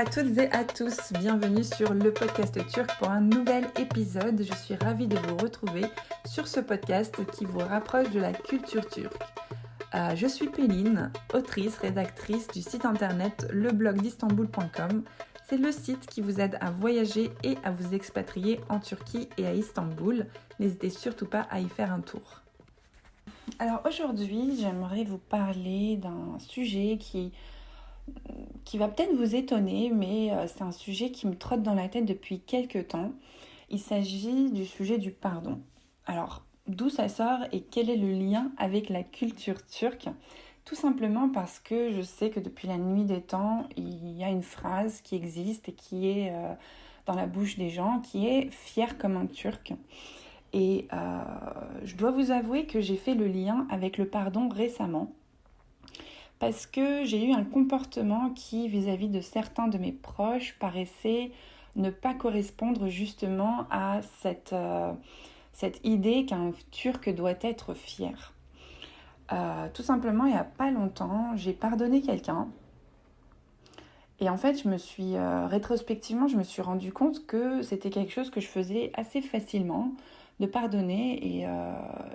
à toutes et à tous, bienvenue sur le podcast turc pour un nouvel épisode. Je suis ravie de vous retrouver sur ce podcast qui vous rapproche de la culture turque. Je suis Péline, autrice, rédactrice du site internet leblogdistanbul.com. C'est le site qui vous aide à voyager et à vous expatrier en Turquie et à Istanbul. N'hésitez surtout pas à y faire un tour. Alors aujourd'hui, j'aimerais vous parler d'un sujet qui va peut-être vous étonner, mais c'est un sujet qui me trotte dans la tête depuis quelques temps. Il s'agit du sujet du pardon. Alors, d'où ça sort et quel est le lien avec la culture turque ? Tout simplement parce que je sais que depuis la nuit des temps, il y a une phrase qui existe et qui est dans la bouche des gens, qui est « fier comme un Turc ». Et je dois vous avouer que j'ai fait le lien avec le pardon récemment, parce que j'ai eu un comportement qui, vis-à-vis de certains de mes proches, paraissait ne pas correspondre justement à cette idée qu'un Turc doit être fier. Tout simplement, il n'y a pas longtemps, j'ai pardonné quelqu'un. Et en fait, rétrospectivement, je me suis rendu compte que c'était quelque chose que je faisais assez facilement, de pardonner.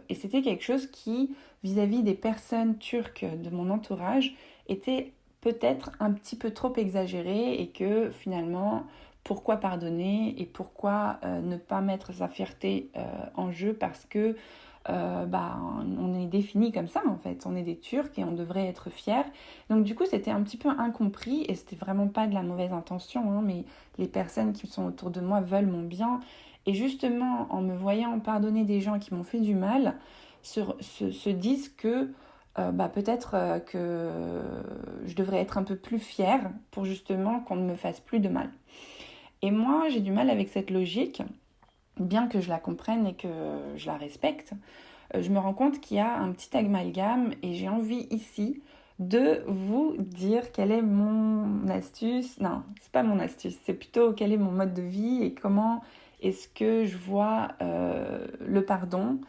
Et c'était quelque chose qui, vis-à-vis des personnes turques de mon entourage, était peut-être un petit peu trop exagéré et que finalement, pourquoi pardonner et pourquoi ne pas mettre sa fierté en jeu parce que on est défini comme ça en fait, on est des Turcs et on devrait être fiers. Donc du coup c'était un petit peu incompris et c'était vraiment pas de la mauvaise intention, hein, mais les personnes qui sont autour de moi veulent mon bien et justement en me voyant pardonner des gens qui m'ont fait du mal, se disent que peut-être que je devrais être un peu plus fière pour justement qu'on ne me fasse plus de mal. Et moi j'ai du mal avec cette logique. Bien que je la comprenne et que je la respecte, je me rends compte qu'il y a un petit amalgame et j'ai envie ici de vous dire quelle est mon astuce. Non, c'est pas mon astuce, c'est plutôt quel est mon mode de vie et comment est-ce que je vois le pardon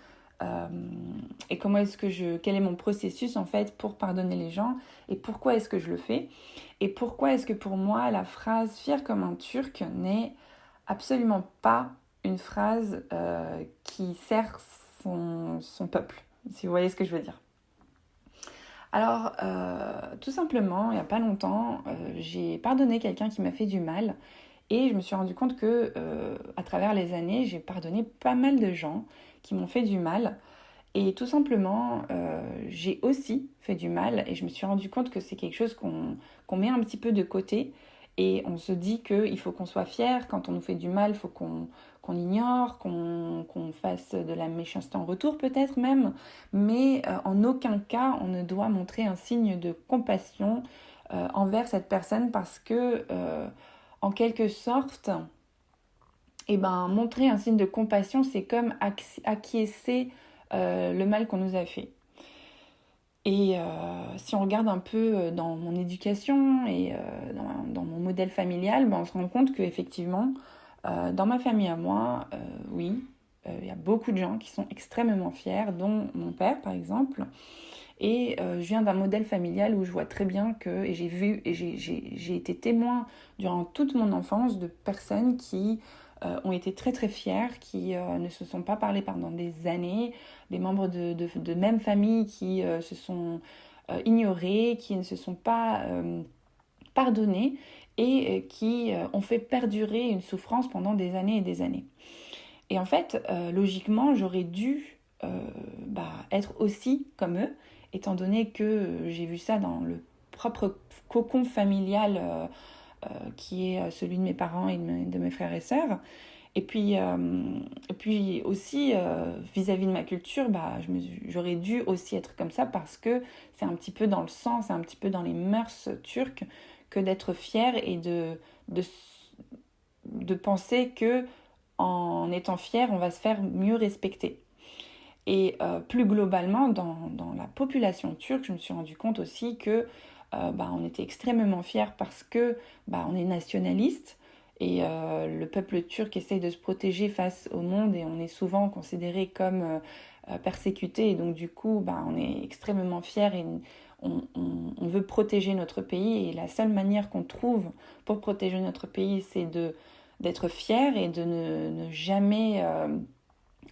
et quel est mon processus en fait pour pardonner les gens et pourquoi est-ce que je le fais et pourquoi est-ce que pour moi la phrase « fier comme un Turc » n'est absolument pas une phrase qui sert son peuple, si vous voyez ce que je veux dire. Alors, tout simplement, il n'y a pas longtemps, j'ai pardonné quelqu'un qui m'a fait du mal et je me suis rendu compte que, à travers les années, j'ai pardonné pas mal de gens qui m'ont fait du mal. Et tout simplement, j'ai aussi fait du mal et je me suis rendu compte que c'est quelque chose qu'on met un petit peu de côté et on se dit qu'il faut qu'on soit fier. Quand on nous fait du mal, il faut qu'on l'ignore, qu'on fasse de la méchanceté en retour peut-être même. Mais en aucun cas, on ne doit montrer un signe de compassion envers cette personne parce que, en quelque sorte, montrer un signe de compassion, c'est comme acquiescer le mal qu'on nous a fait. Et si on regarde un peu dans mon éducation et dans mon modèle familial, on se rend compte qu'effectivement, dans ma famille à moi, oui, il y a beaucoup de gens qui sont extrêmement fiers, dont mon père par exemple. Et je viens d'un modèle familial où je vois très bien que, et j'ai été témoin durant toute mon enfance de personnes qui ont été très très fiers, qui ne se sont pas parlé pendant des années, des membres de même famille qui se sont ignorés, qui ne se sont pas pardonnés et qui ont fait perdurer une souffrance pendant des années et des années. Et en fait, logiquement, j'aurais dû être aussi comme eux, étant donné que j'ai vu ça dans le propre cocon familial qui est celui de mes parents et de mes frères et sœurs. Et puis aussi, vis-à-vis de ma culture, j'aurais dû aussi être comme ça parce que c'est un petit peu dans le sang, c'est un petit peu dans les mœurs turques que d'être fière et de penser que en étant fier, on va se faire mieux respecter. Et plus globalement, dans la population turque, je me suis rendu compte aussi que on était extrêmement fiers parce que on est nationaliste Et le peuple turc essaye de se protéger face au monde et on est souvent considéré comme persécuté. Et donc du coup, on est extrêmement fiers et on veut protéger notre pays. Et la seule manière qu'on trouve pour protéger notre pays, c'est d'être fier et de ne jamais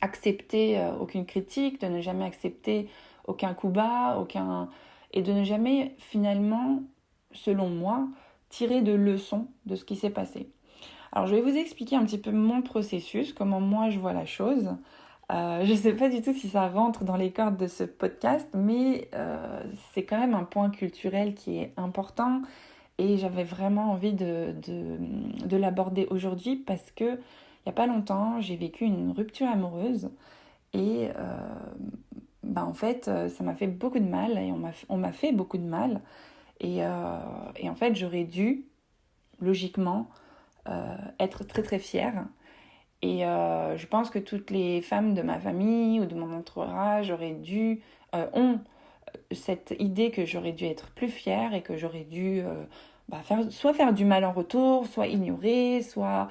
accepter aucune critique, de ne jamais accepter aucun coup bas, et de ne jamais finalement, selon moi, tirer de leçons de ce qui s'est passé. Alors je vais vous expliquer un petit peu mon processus, comment moi je vois la chose. Je ne sais pas du tout si ça rentre dans les cordes de ce podcast, mais c'est quand même un point culturel qui est important et j'avais vraiment envie de l'aborder aujourd'hui parce que il n'y a pas longtemps, j'ai vécu une rupture amoureuse et en fait, ça m'a fait beaucoup de mal et on m'a fait beaucoup de mal. Et en fait, j'aurais dû, logiquement, être très très fière. Et je pense que toutes les femmes de ma famille ou de mon entourage ont cette idée que j'aurais dû être plus fière et que j'aurais dû soit faire du mal en retour, soit ignorer, soit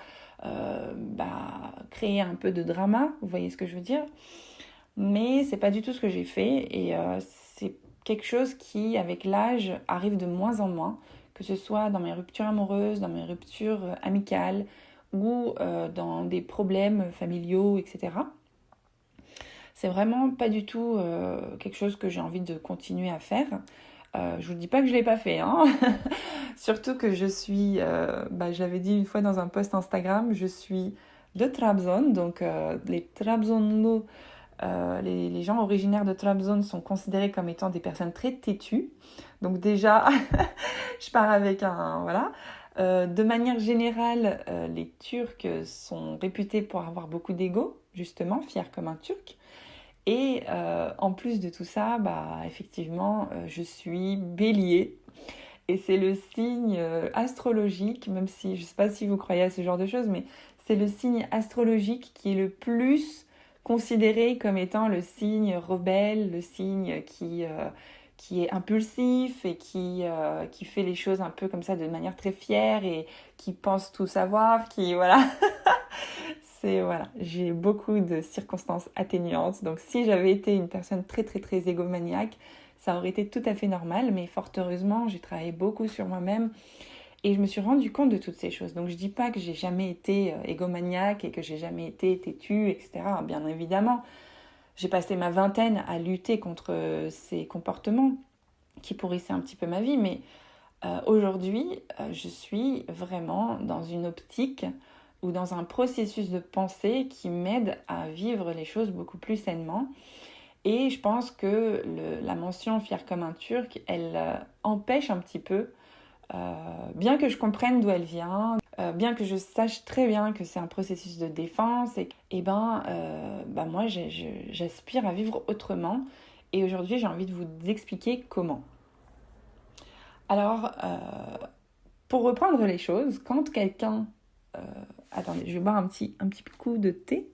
créer un peu de drama, vous voyez ce que je veux dire. Mais c'est pas du tout ce que j'ai fait et c'est quelque chose qui, avec l'âge, arrive de moins en moins, que ce soit dans mes ruptures amoureuses, dans mes ruptures amicales ou dans des problèmes familiaux, etc. C'est vraiment pas du tout quelque chose que j'ai envie de continuer à faire. Je vous dis pas que je l'ai pas fait, hein. Surtout que je suis, je l'avais dit une fois dans un post Instagram, je suis de Trabzon, donc les Trabzonlu, les gens originaires de Trabzon sont considérés comme étant des personnes très têtues. Donc déjà, je pars avec un... Voilà. De manière générale, les Turcs sont réputés pour avoir beaucoup d'ego, justement, fiers comme un Turc. Et en plus de tout ça, effectivement, je suis bélier. Et c'est le signe astrologique, même si je ne sais pas si vous croyez à ce genre de choses, mais c'est le signe astrologique qui est le plus considéré comme étant le signe rebelle, le signe qui est impulsif et qui fait les choses un peu comme ça de manière très fière et qui pense tout savoir, voilà. Voilà, j'ai beaucoup de circonstances atténuantes. Donc si j'avais été une personne très très très égomaniaque, ça aurait été tout à fait normal, mais fort heureusement, j'ai travaillé beaucoup sur moi-même et je me suis rendu compte de toutes ces choses. Donc je dis pas que j'ai jamais été égomaniaque et que j'ai jamais été têtue, etc. Bien évidemment, j'ai passé ma vingtaine à lutter contre ces comportements qui pourrissaient un petit peu ma vie, mais aujourd'hui, je suis vraiment dans une optique ou dans un processus de pensée qui m'aide à vivre les choses beaucoup plus sainement. Et je pense que la mention fière comme un Turc, elle empêche un petit peu, bien que je comprenne d'où elle vient, bien que je sache très bien que c'est un processus de défense, moi j'aspire à vivre autrement. Et aujourd'hui j'ai envie de vous expliquer comment. Alors, pour reprendre les choses, quand quelqu'un... attendez, je vais boire un petit coup de thé.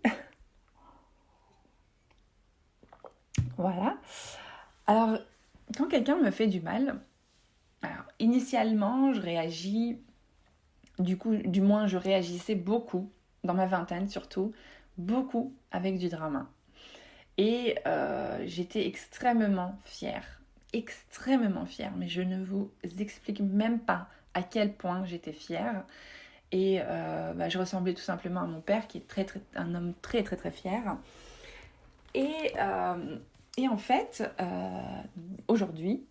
Voilà. Alors, quand quelqu'un me fait du mal, alors, initialement, je réagis, du moins, je réagissais beaucoup, dans ma vingtaine surtout, beaucoup avec du drama. Et j'étais extrêmement fière, mais je ne vous explique même pas à quel point j'étais fière. Et je ressemblais tout simplement à mon père qui est un homme très très très fier. Et en fait, aujourd'hui,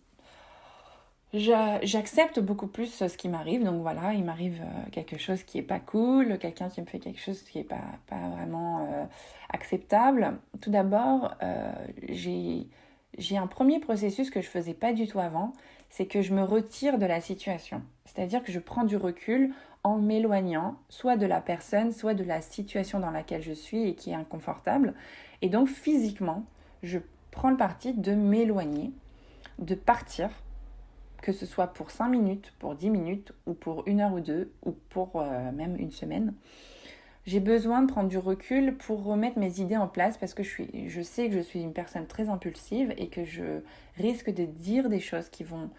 j'accepte beaucoup plus ce qui m'arrive. Donc voilà, il m'arrive quelque chose qui est pas cool, quelqu'un qui me fait quelque chose qui est pas vraiment acceptable. Tout d'abord, j'ai un premier processus que je faisais pas du tout avant, c'est que je me retire de la situation. C'est-à-dire que je prends du recul en m'éloignant soit de la personne, soit de la situation dans laquelle je suis et qui est inconfortable. Et donc physiquement, je prends le parti de m'éloigner, de partir, que ce soit pour 5 minutes, pour 10 minutes, ou pour 1 heure ou 2, ou pour même une semaine. J'ai besoin de prendre du recul pour remettre mes idées en place parce que je sais que je suis une personne très impulsive et que je risque de dire des choses qui vont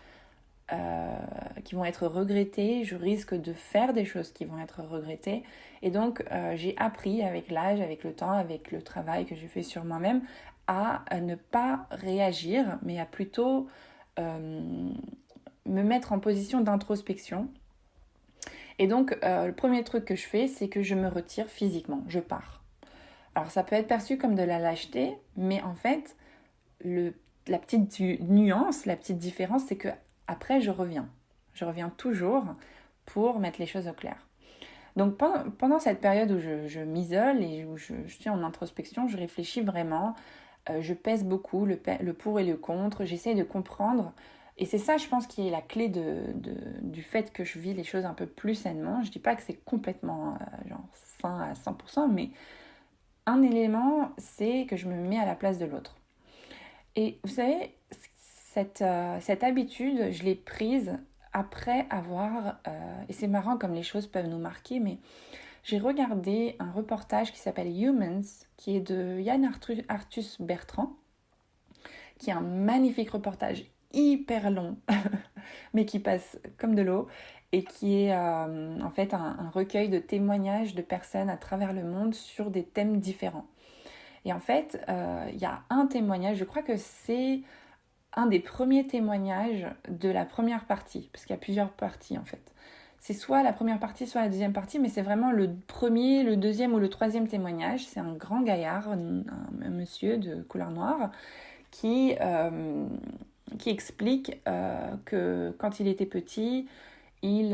qui vont être regrettées, je risque de faire des choses qui vont être regrettées. Et donc, j'ai appris avec l'âge, avec le temps, avec le travail que j'ai fait sur moi-même, à ne pas réagir, mais à plutôt me mettre en position d'introspection. Et donc, le premier truc que je fais, c'est que je me retire physiquement, je pars. Alors, ça peut être perçu comme de la lâcheté, mais en fait, la petite nuance, la petite différence, c'est que après, je reviens. Je reviens toujours pour mettre les choses au clair. Donc, pendant cette période où je m'isole et où je suis en introspection, je réfléchis vraiment, je pèse beaucoup le pour et le contre, j'essaie de comprendre. Et c'est ça, je pense, qui est la clé du fait que je vis les choses un peu plus sainement. Je dis pas que c'est complètement sain à 100%, mais un élément, c'est que je me mets à la place de l'autre. Et vous savez, cette habitude, je l'ai prise après avoir... et c'est marrant comme les choses peuvent nous marquer, mais j'ai regardé un reportage qui s'appelle Humans, qui est de Yann Arthus Bertrand, qui est un magnifique reportage hyper long, mais qui passe comme de l'eau, et qui est en fait un recueil de témoignages de personnes à travers le monde sur des thèmes différents. Et en fait, il y a un témoignage, je crois que c'est un des premiers témoignages de la première partie, parce qu'il y a plusieurs parties en fait. C'est soit la première partie, soit la deuxième partie, mais c'est vraiment le premier, le deuxième ou le troisième témoignage. C'est un grand gaillard, un monsieur de couleur noire, qui explique que quand il était petit, il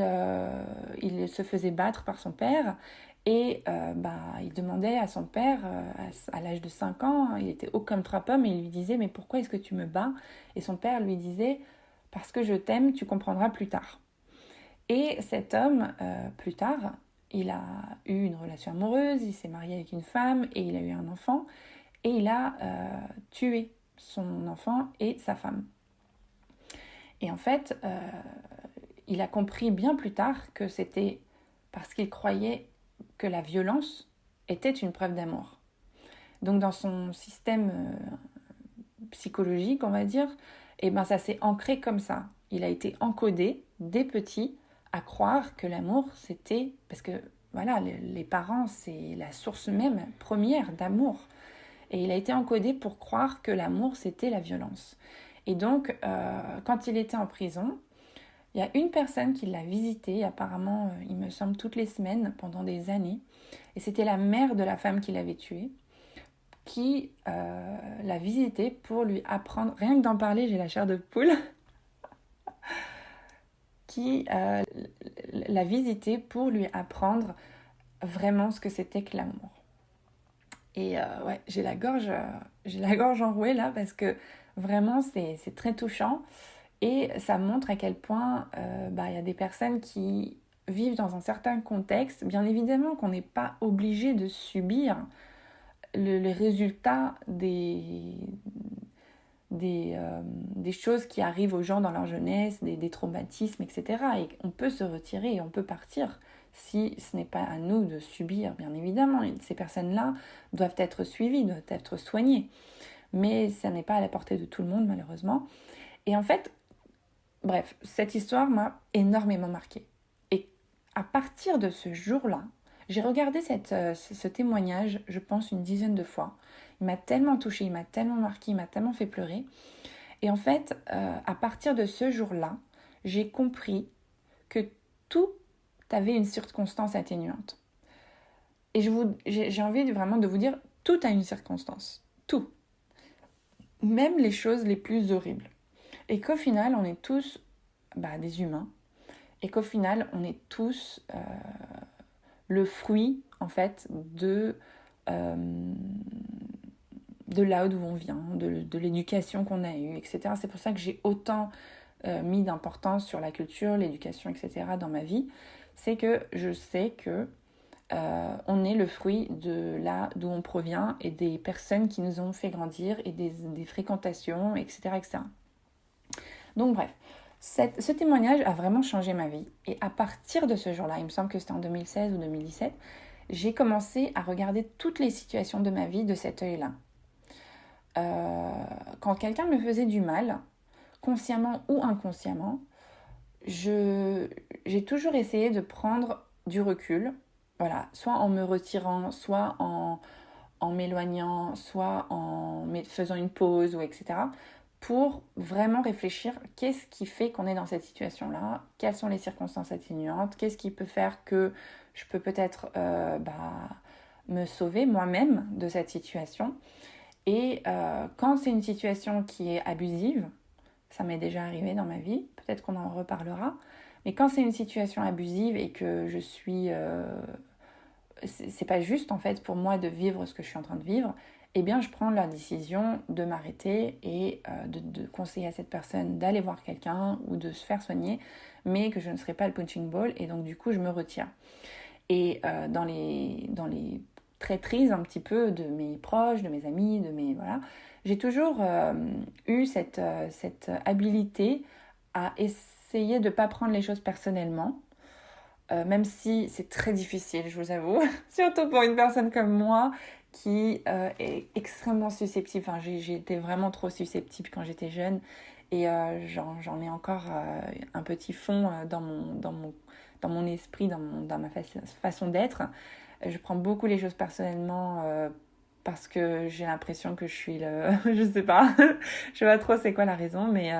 se faisait battre par son père. Et il demandait à son père, à l'âge de 5 ans, il était haut comme trapomme, et il lui disait « Mais pourquoi est-ce que tu me bats ?» Et son père lui disait « Parce que je t'aime, tu comprendras plus tard. » Et cet homme, plus tard, il a eu une relation amoureuse, il s'est marié avec une femme, et il a eu un enfant, et il a tué son enfant et sa femme. Et en fait, il a compris bien plus tard que c'était parce qu'il croyait que la violence était une preuve d'amour. Donc dans son système psychologique, on va dire, ça s'est ancré comme ça. Il a été encodé dès petit à croire que l'amour c'était... Parce que voilà, les parents, c'est la source même première d'amour. Et il a été encodé pour croire que l'amour c'était la violence. Et donc, quand il était en prison, il y a une personne qui l'a visité, apparemment, il me semble, toutes les semaines, pendant des années. Et c'était la mère de la femme qui l'avait tué, qui l'a visité pour lui apprendre, rien que d'en parler, j'ai la chair de poule, qui l'a visité pour lui apprendre vraiment ce que c'était que l'amour. Et ouais, j'ai la gorge enrouée là, parce que vraiment, c'est très touchant. Et ça montre à quel point y a des personnes qui vivent dans un certain contexte. Bien évidemment qu'on n'est pas obligé de subir les résultats des choses qui arrivent aux gens dans leur jeunesse, des traumatismes, etc. Et on peut se retirer et on peut partir si ce n'est pas à nous de subir, bien évidemment. Et ces personnes-là doivent être suivies, doivent être soignées. Mais ça n'est pas à la portée de tout le monde, malheureusement. Et en fait, bref, cette histoire m'a énormément marquée. Et à partir de ce jour-là, j'ai regardé ce témoignage, je pense, une dizaine de fois. Il m'a tellement touchée, il m'a tellement marquée, il m'a tellement fait pleurer. Et en fait, à partir de ce jour-là, j'ai compris que tout avait une circonstance atténuante. Et j'ai envie vraiment de vous dire, tout a une circonstance. Tout. Même les choses les plus horribles. Et qu'au final, on est tous des humains. Et qu'au final, on est tous le fruit, en fait, de là d'où on vient, de l'éducation qu'on a eue, etc. C'est pour ça que j'ai autant mis d'importance sur la culture, l'éducation, etc. dans ma vie. C'est que je sais que on est le fruit de là d'où on provient et des personnes qui nous ont fait grandir et des fréquentations, etc., etc. Donc bref, ce témoignage a vraiment changé ma vie. Et à partir de ce jour-là, il me semble que c'était en 2016 ou 2017, j'ai commencé à regarder toutes les situations de ma vie de cet œil-là. Quand quelqu'un me faisait du mal, consciemment ou inconsciemment, j'ai toujours essayé de prendre du recul, voilà, soit en me retirant, soit en m'éloignant, soit en faisant une pause, ou etc., pour vraiment réfléchir qu'est-ce qui fait qu'on est dans cette situation-là, quelles sont les circonstances atténuantes, qu'est-ce qui peut faire que je peux peut-être me sauver moi-même de cette situation. Et quand c'est une situation qui est abusive, ça m'est déjà arrivé dans ma vie, peut-être qu'on en reparlera, mais quand c'est une situation abusive et que je suis... c'est pas juste en fait pour moi de vivre ce que je suis en train de vivre, eh bien je prends la décision de m'arrêter et de conseiller à cette personne d'aller voir quelqu'un ou de se faire soigner, mais que je ne serai pas le punching ball, et donc du coup je me retire. Et dans les traîtrises un petit peu de mes proches, de mes amis, voilà, j'ai toujours eu cette habilité à essayer de ne pas prendre les choses personnellement, même si c'est très difficile, je vous avoue, surtout pour une personne comme moi qui est extrêmement susceptible. Enfin, j'ai été vraiment trop susceptible quand j'étais jeune, et j'en ai encore un petit fond dans mon esprit, dans ma façon d'être. Je prends beaucoup les choses personnellement parce que j'ai l'impression que je suis le... je sais pas, je sais pas trop c'est quoi la raison, mais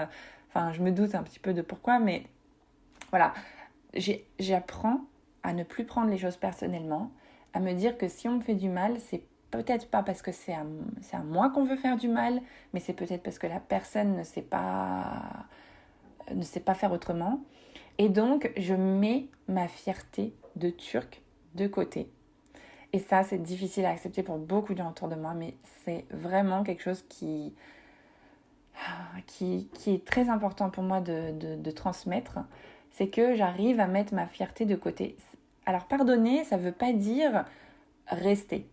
enfin, je me doute un petit peu de pourquoi, mais voilà. J'apprends à ne plus prendre les choses personnellement, à me dire que si on me fait du mal, c'est peut-être pas parce que c'est à moi qu'on veut faire du mal, mais c'est peut-être parce que la personne ne sait pas faire autrement. Et donc, je mets ma fierté de turc de côté. Et ça, c'est difficile à accepter pour beaucoup de gens autour de moi, mais c'est vraiment quelque chose qui est très important pour moi de transmettre. C'est que j'arrive à mettre ma fierté de côté. Alors, pardonner, ça ne veut pas dire rester.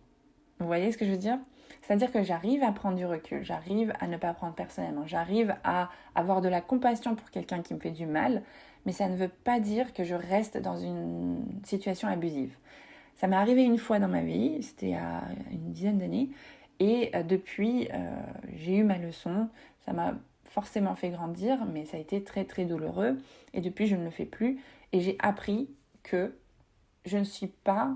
Vous voyez ce que je veux dire ? C'est-à-dire que j'arrive à prendre du recul, j'arrive à ne pas prendre personnellement, j'arrive à avoir de la compassion pour quelqu'un qui me fait du mal, mais ça ne veut pas dire que je reste dans une situation abusive. Ça m'est arrivé une fois dans ma vie, c'était il y a une dizaine d'années, et depuis, j'ai eu ma leçon. Ça m'a forcément fait grandir, mais ça a été très très douloureux, et depuis je ne le fais plus, et j'ai appris que je ne suis pas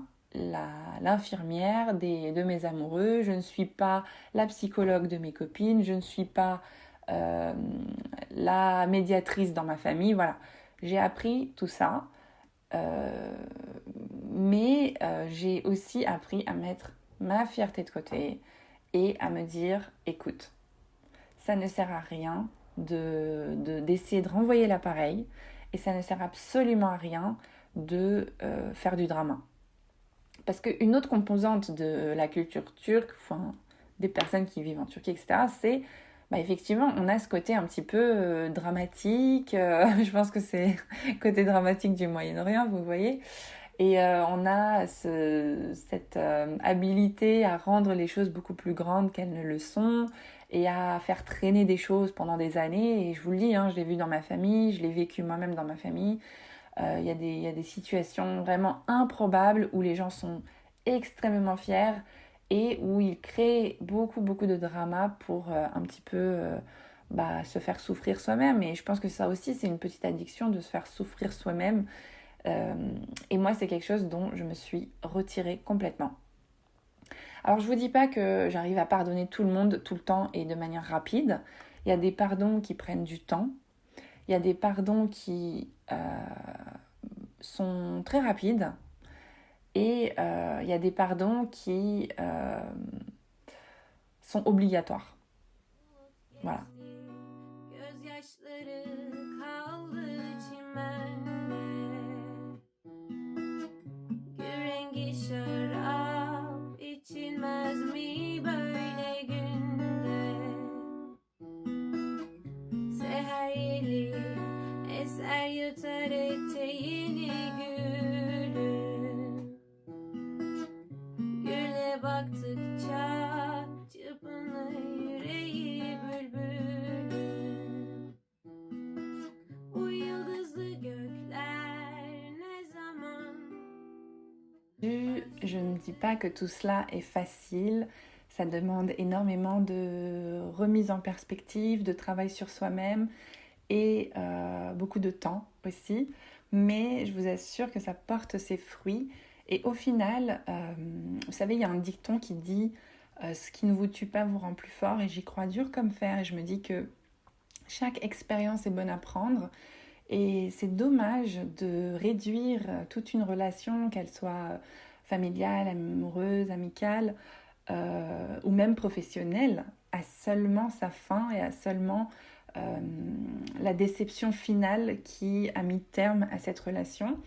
l'infirmière de mes amoureux, je ne suis pas la psychologue de mes copines, je ne suis pas la médiatrice dans ma famille, voilà. J'ai appris tout ça, mais j'ai aussi appris à mettre ma fierté de côté et à me dire, écoute, ça ne sert à rien d'essayer de renvoyer l'appareil, et ça ne sert absolument à rien de faire du drama. Parce qu'une autre composante de la culture turque, enfin, des personnes qui vivent en Turquie, etc., c'est effectivement, on a ce côté un petit peu dramatique. Je pense que c'est le côté dramatique du Moyen-Orient, vous voyez. Et on a cette habilité à rendre les choses beaucoup plus grandes qu'elles ne le sont, et à faire traîner des choses pendant des années. Et je vous le dis, je l'ai vu dans ma famille, je l'ai vécu moi-même dans ma famille. Il y a des situations vraiment improbables où les gens sont extrêmement fiers et où ils créent beaucoup, beaucoup de drama pour un petit peu se faire souffrir soi-même. Et je pense que ça aussi, c'est une petite addiction de se faire souffrir soi-même. Et moi, c'est quelque chose dont je me suis retirée complètement. Alors, je ne vous dis pas que j'arrive à pardonner tout le monde tout le temps et de manière rapide. Il y a des pardons qui prennent du temps. Il y a des pardons qui sont très rapides. Et il y a des pardons qui sont obligatoires. Voilà. Je ne dis pas que tout cela est facile, ça demande énormément de remise en perspective, de travail sur soi-même, et beaucoup de temps aussi. Mais je vous assure que ça porte ses fruits. Et au final, vous savez, il y a un dicton qui dit ce qui ne vous tue pas vous rend plus fort. Et j'y crois dur comme fer. Et je me dis que chaque expérience est bonne à prendre. Et c'est dommage de réduire toute une relation, qu'elle soit familiale, amoureuse, amicale ou même professionnelle, à seulement sa fin et à seulement la déception finale qui a mis terme à cette relation.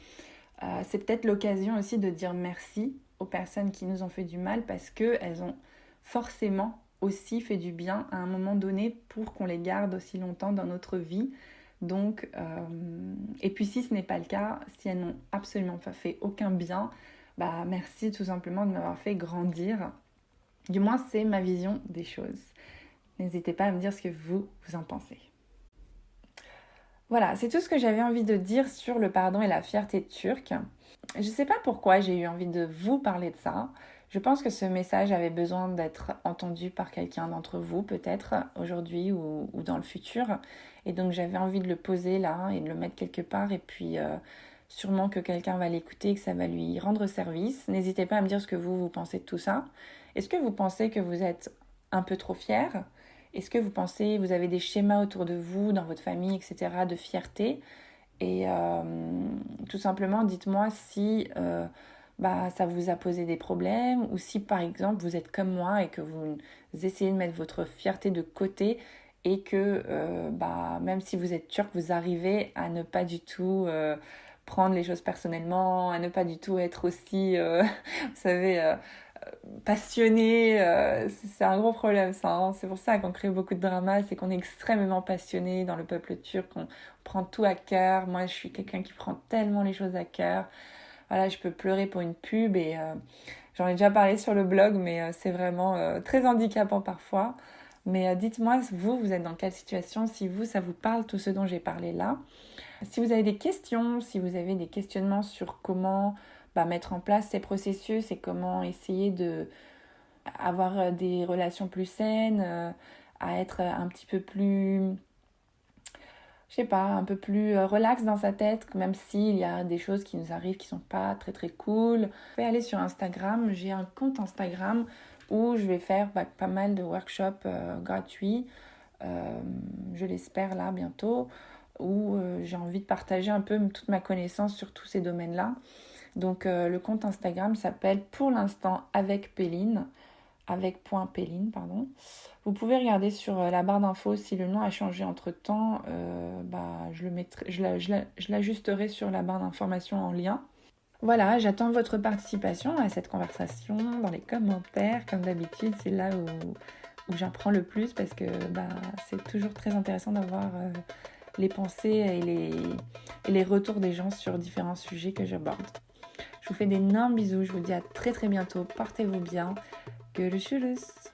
C'est peut-être l'occasion aussi de dire merci aux personnes qui nous ont fait du mal parce qu'elles ont forcément aussi fait du bien à un moment donné pour qu'on les garde aussi longtemps dans notre vie. Donc, et puis si ce n'est pas le cas, si elles n'ont absolument pas fait aucun bien, bah merci tout simplement de m'avoir fait grandir. Du moins, c'est ma vision des choses. N'hésitez pas à me dire ce que vous en pensez. Voilà, c'est tout ce que j'avais envie de dire sur le pardon et la fierté turque. Je ne sais pas pourquoi j'ai eu envie de vous parler de ça. Je pense que ce message avait besoin d'être entendu par quelqu'un d'entre vous, peut-être aujourd'hui ou dans le futur. Et donc j'avais envie de le poser là et de le mettre quelque part. Et puis sûrement que quelqu'un va l'écouter et que ça va lui rendre service. N'hésitez pas à me dire ce que vous pensez de tout ça. Est-ce que vous pensez que vous êtes un peu trop fier ? Est-ce que vous avez des schémas autour de vous, dans votre famille, etc., de fierté ? Et tout simplement, dites-moi si ça vous a posé des problèmes ou si, par exemple, vous êtes comme moi et que vous essayez de mettre votre fierté de côté et que même si vous êtes turc, vous arrivez à ne pas du tout prendre les choses personnellement, à ne pas du tout être aussi, vous savez... passionné, c'est un gros problème ça, hein. C'est pour ça qu'on crée beaucoup de drama, c'est qu'on est extrêmement passionné dans le peuple turc, on prend tout à cœur. Moi je suis quelqu'un qui prend tellement les choses à cœur, voilà, je peux pleurer pour une pub et j'en ai déjà parlé sur le blog, mais c'est vraiment très handicapant parfois. Mais dites-moi, vous êtes dans quelle situation, si ça vous parle tout ce dont j'ai parlé là. Si vous avez des questions, si vous avez des questionnements sur comment mettre en place ces processus et comment essayer de avoir des relations plus saines, à être un petit peu plus, je sais pas, un peu plus relax dans sa tête, même s'il y a des choses qui nous arrivent qui sont pas très très cool. Vous pouvez aller sur Instagram, j'ai un compte Instagram où je vais faire pas mal de workshops gratuits, je l'espère là bientôt, où j'ai envie de partager un peu toute ma connaissance sur tous ces domaines-là. Donc le compte Instagram s'appelle pour l'instant avec Péline, avec point Péline, pardon. Vous pouvez regarder sur la barre d'infos si le nom a changé entre temps, je l'ajusterai sur la barre d'information en lien. Voilà, j'attends votre participation à cette conversation dans les commentaires. Comme d'habitude, c'est là où j'apprends le plus parce que c'est toujours très intéressant d'avoir les pensées et les retours des gens sur différents sujets que j'aborde. Je vous fais d'énormes bisous, je vous dis à très très bientôt, portez-vous bien, görüşürüz.